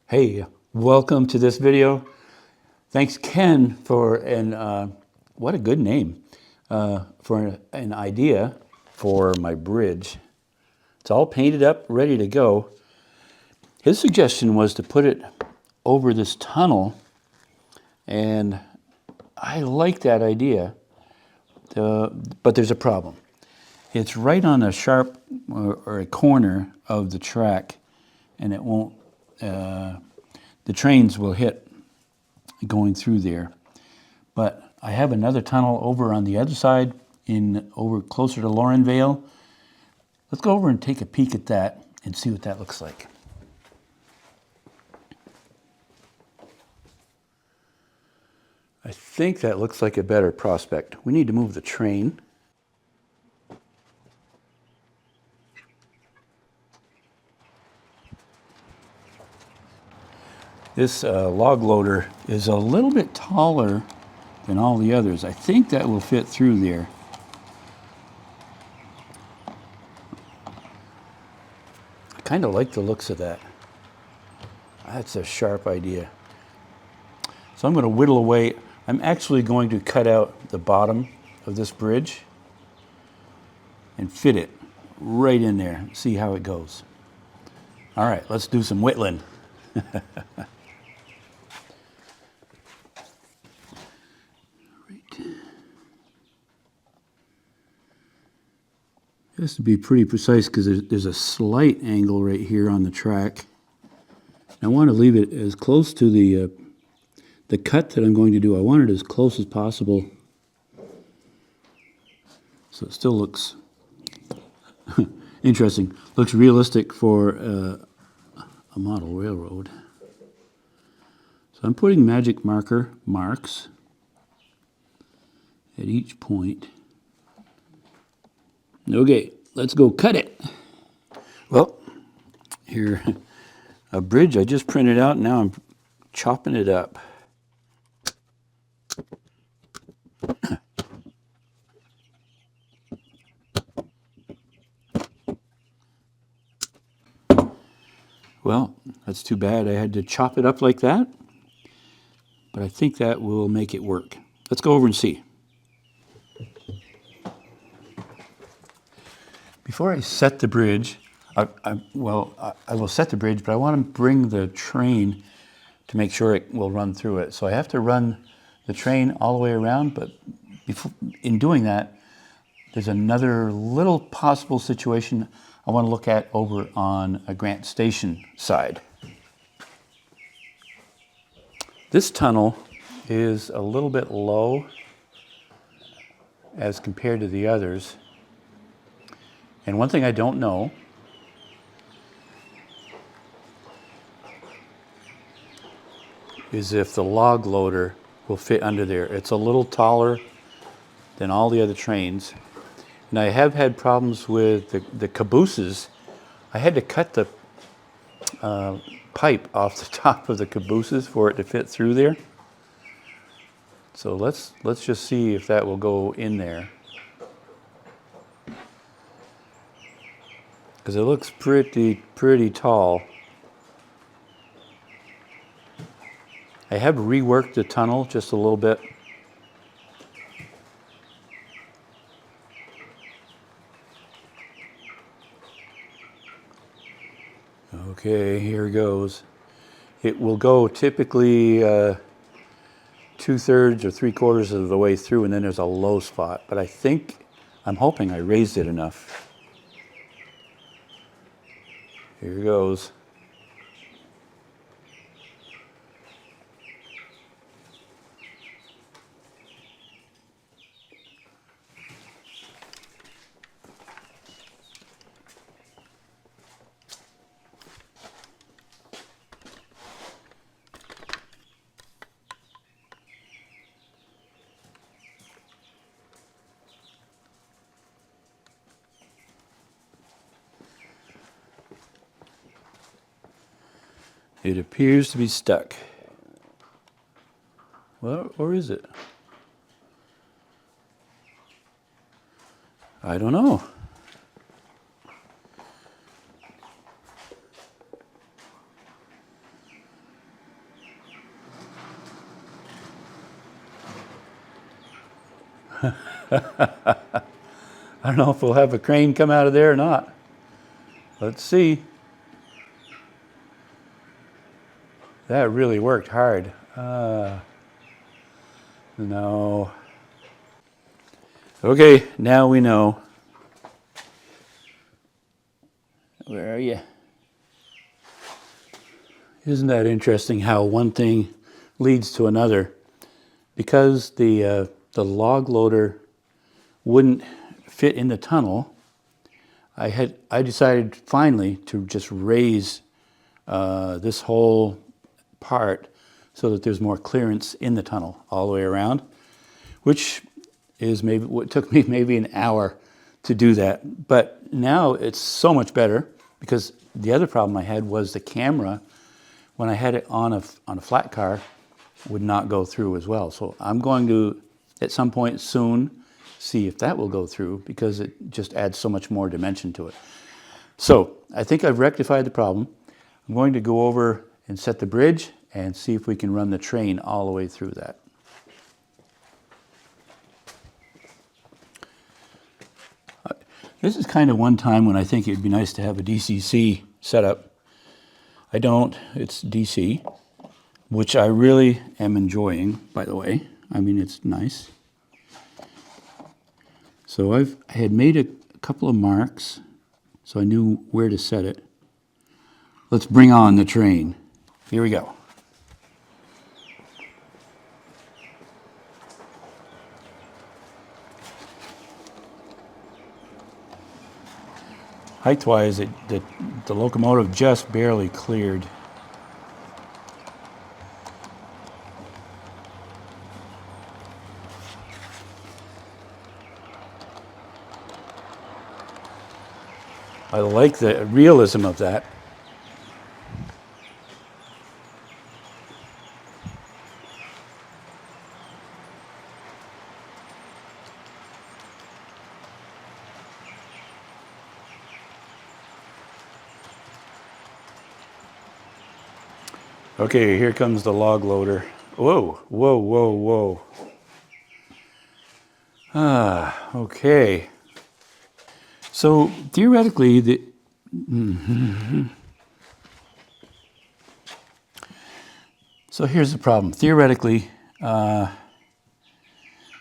Hey, welcome to this video. Thanks Ken for what a good name, for an idea for my bridge. It's all painted up, ready to go. His suggestion was to put it over this tunnel, and I like that idea, but there's a problem. It's right on a sharp or a corner of the track, and it won't, the trains will hit going through there. But I have another tunnel over on the other side, over closer to Laurenvale. Let's go over and take a peek at that and see what that looks like. I think that looks like a better prospect. We need to move the train. This log loader is a little bit taller than all the others. I think that will fit through there. I kind of like the looks of that. That's a sharp idea. So I'm going to whittle away. I'm actually going to cut out the bottom of this bridge and fit it right in there. See how it goes. All right, let's do some whittling. It has to be pretty precise because there's a slight angle right here on the track. I want to leave it as close to the cut that I'm going to do. I want it as close as possible so it still looks interesting. Looks realistic for a model railroad. So I'm putting magic marker marks at each point. Okay, let's go cut it. Well, here, a bridge I just printed out, and now I'm chopping it up. Well, that's too bad I had to chop it up like that, but I think that will make it work. Let's go over and see. Before I set the bridge, I will set the bridge, but I want to bring the train to make sure it will run through it. So I have to run the train all the way around, but in doing that, there's another little possible situation I want to look at over on a Grant Station side. This tunnel is a little bit low as compared to the others. And one thing I don't know is if the log loader will fit under there. It's a little taller than all the other trains. And I have had problems with the cabooses. I had to cut the pipe off the top of the cabooses for it to fit through there. So let's just see if that will go in there. Because it looks pretty tall. I have reworked the tunnel just a little bit. Okay, here goes. It will go typically 2/3 or 3/4 of the way through, and then there's a low spot. But I'm hoping I raised it enough. Here goes. It appears to be stuck. Well, or is it? I don't know. I don't know if we'll have a crane come out of there or not. Let's see. That really worked hard. No. Okay, now we know. Where are you? Isn't that interesting how one thing leads to another? Because the log loader wouldn't fit in the tunnel, I decided finally to just raise this whole part so that there's more clearance in the tunnel all the way around, which is maybe what took me maybe an hour to do that. But now it's so much better, because the other problem I had was the camera, when I had it on a flat car, would not go through as well. So I'm going to, at some point soon, see if that will go through, because it just adds so much more dimension to it. So I think I've rectified the problem. I'm going to go over and set the bridge and see if we can run the train all the way through that. This is kind of one time when I think it'd be nice to have a DCC setup. I don't, it's DC, which I really am enjoying, by the way. I mean, it's nice. So I had made a couple of marks, so I knew where to set it. Let's bring on the train. Here we go. Height-wise, the locomotive just barely cleared. I like the realism of that. Okay, here comes the log loader. Whoa, whoa, whoa, whoa. Okay. So theoretically, so here's the problem. Theoretically,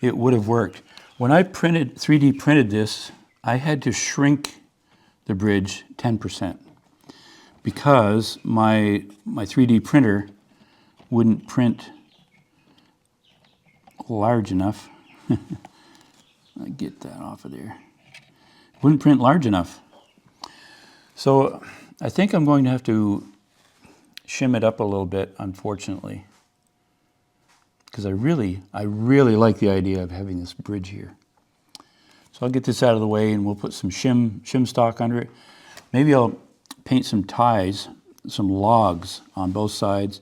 it would have worked. When I 3D printed this, I had to shrink the bridge 10%. Because my 3D printer wouldn't print large enough. I get that off of there. Wouldn't print large enough. So I think I'm going to have to shim it up a little bit, unfortunately, because I really like the idea of having this bridge here. So I'll get this out of the way, and we'll put some shim stock under it. Maybe I'll paint some ties, some logs on both sides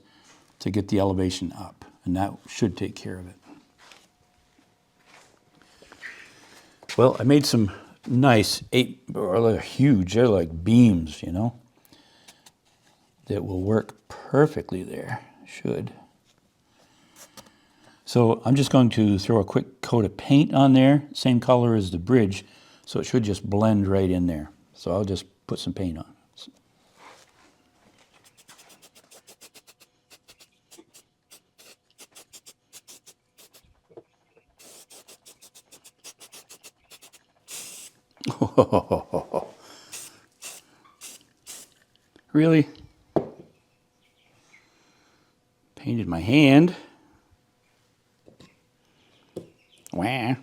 to get the elevation up, and that should take care of it. Well, I made some nice they're huge, they're like beams, you know, that will work perfectly there, should. So I'm just going to throw a quick coat of paint on there, same color as the bridge, so it should just blend right in there. So I'll just put some paint on. Really? Painted my hand. Wah.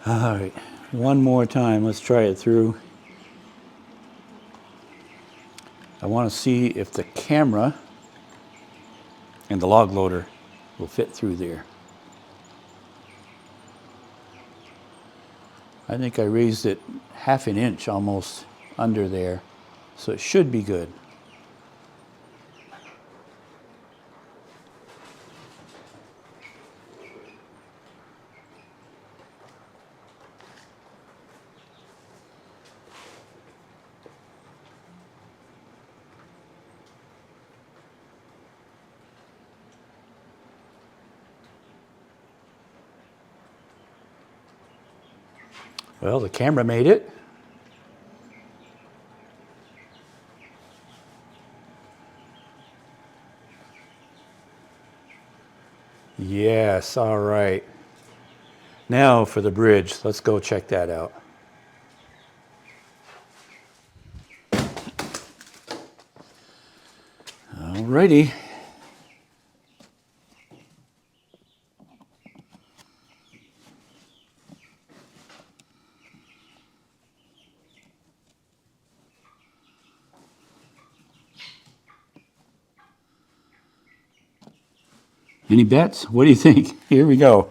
All right, one more time. Let's try it through. I want to see if the camera and the log loader will fit through there. I think I raised it half an inch almost under there, so it should be good. Well, the camera made it. Yes, all right. Now for the bridge. Let's go check that out. Alrighty. Any bets? What do you think? Here we go.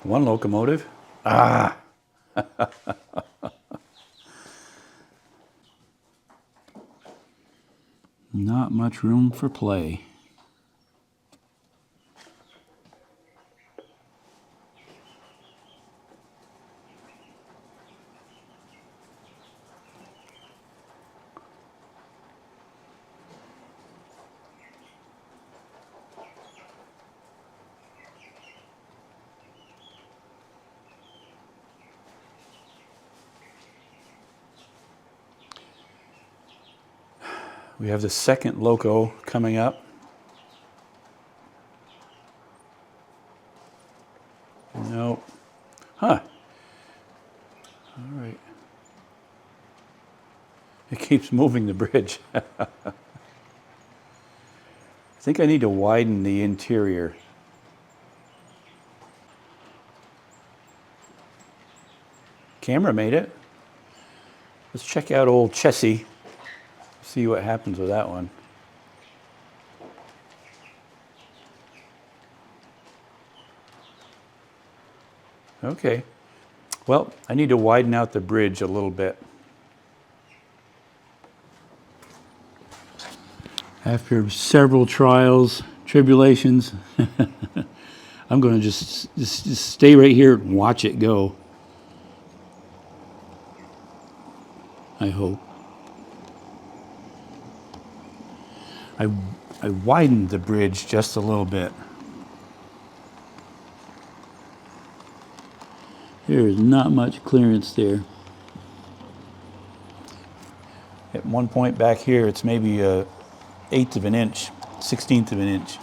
One locomotive. Ah. Not much room for play. We have the second loco coming up. No. Huh. All right. It keeps moving the bridge. I think I need to widen the interior. Camera made it. Let's check out old Chessie. See what happens with that one. Okay. Well, I need to widen out the bridge a little bit. After several trials, tribulations, I'm going to just stay right here and watch it go. I hope. I widened the bridge just a little bit. There is not much clearance there. At one point back here, it's maybe a 1/8 of an inch, 1/16 of an inch.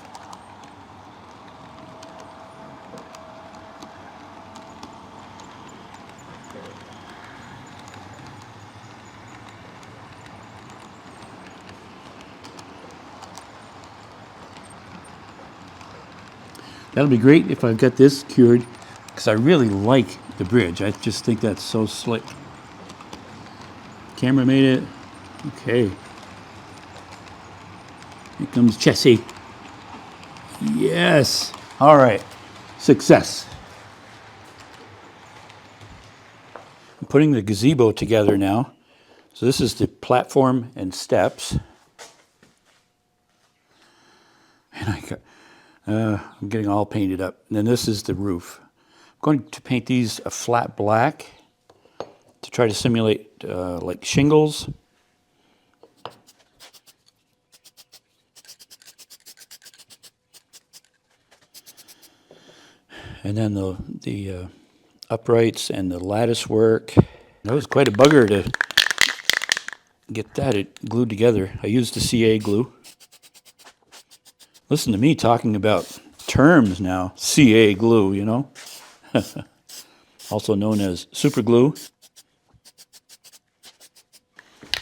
That'll be great if I've got this cured, because I really like the bridge. I just think that's so slick. Camera made it. Okay. Here comes Chessie. Yes. All right. Success. I'm putting the gazebo together now. So this is the platform and steps. And I'm getting all painted up. And then this is the roof. I'm going to paint these a flat black to try to simulate like shingles. And then the uprights and the lattice work. That was quite a bugger to get that glued together. I used the CA glue. Listen to me talking about terms now. CA glue, you know. Also known as super glue.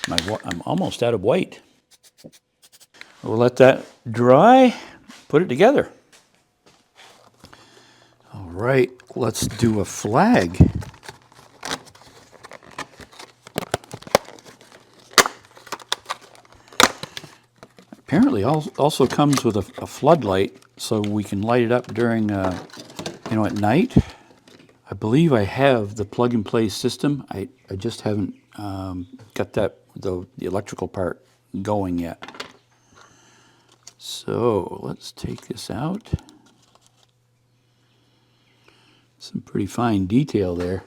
I'm almost out of white. We'll let that dry, put it together. All right, let's do a flag. Apparently also comes with a floodlight, so we can light it up during, at night. I believe I have the plug-and-play system. I just haven't got the electrical part going yet. So let's take this out. Some pretty fine detail there.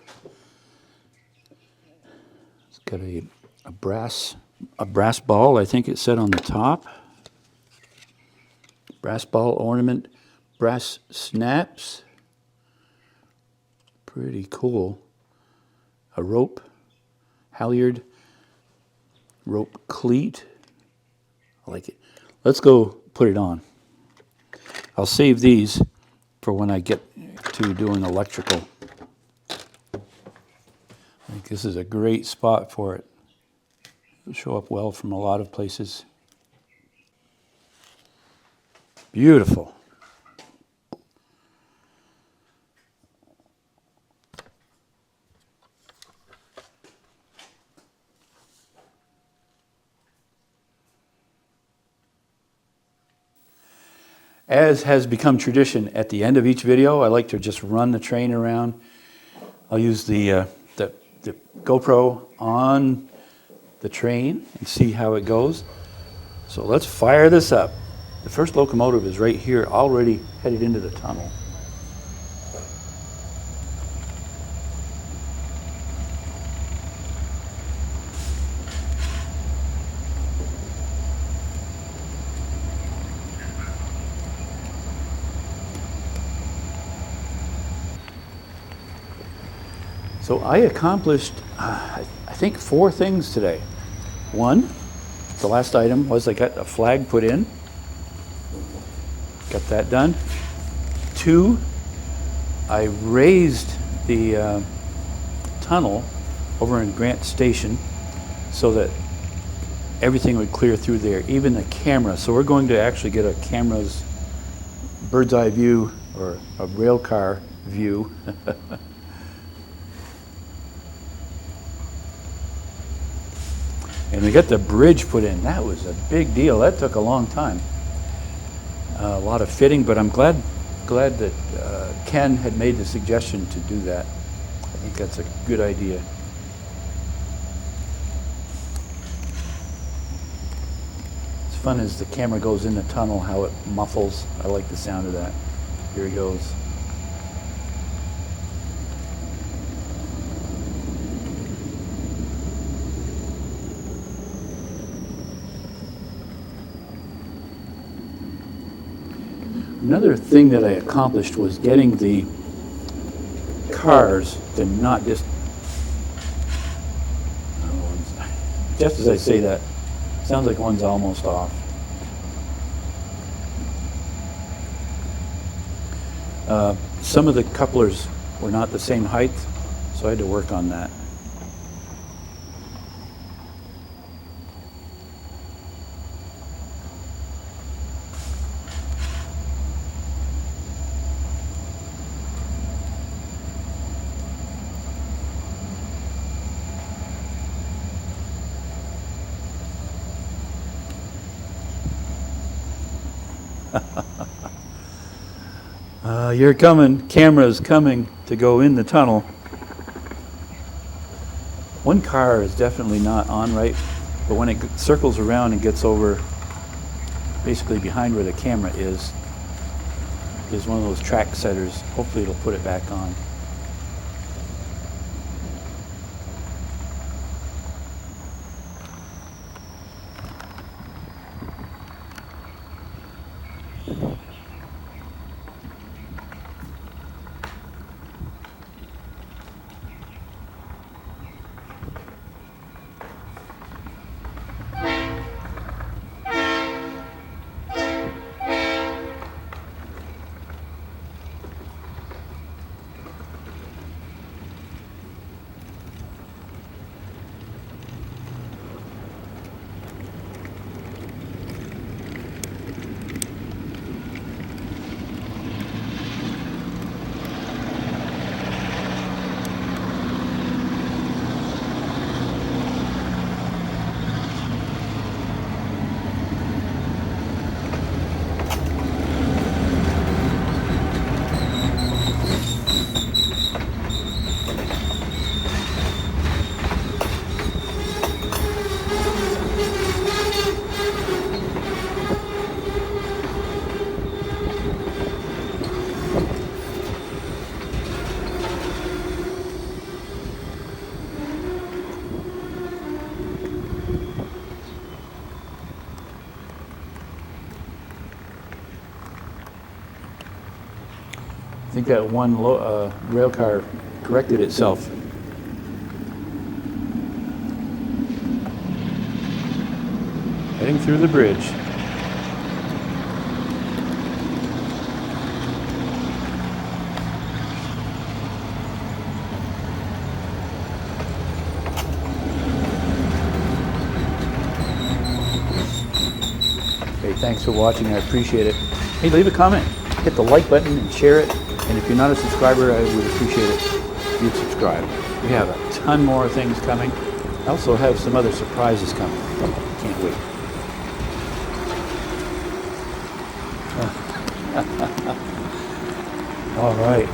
It's got a brass ball, I think it said on the top. Brass ball ornament, brass snaps. Pretty cool. A rope, halyard, rope cleat. I like it. Let's go put it on. I'll save these for when I get to doing electrical. I think this is a great spot for it. It'll show up well from a lot of places. Beautiful. As has become tradition, at the end of each video, I like to just run the train around. I'll use the GoPro on the train and see how it goes. So let's fire this up. The first locomotive is right here, already headed into the tunnel. So I accomplished, I think, 4 things today. 1, the last item was I got a flag put in. Got that done. 2, I raised the tunnel over in Grant Station so that everything would clear through there, even the camera. So we're going to actually get a camera's bird's eye view, or a rail car view. And we got the bridge put in. That was a big deal. That took a long time. A lot of fitting, but I'm glad that Ken had made the suggestion to do that. I think that's a good idea. It's fun as the camera goes in the tunnel, how it muffles. I like the sound of that. Here he goes. Another thing that I accomplished was getting the cars to not just as I say that, sounds like one's almost off. Some of the couplers were not the same height, so I had to work on that. You're coming, camera's coming to go in the tunnel. One car is definitely not on right, but when it circles around and gets over basically behind where the camera is, there's one of those track setters. Hopefully it'll put it back on. think that one rail car corrected itself. Heading through the bridge. Hey, thanks for watching. I appreciate it. Hey, leave a comment. Hit the like button and share it. And if you're not a subscriber, I would appreciate it if you'd subscribe. We have a ton more things coming. I also have some other surprises coming. Can't wait. All right.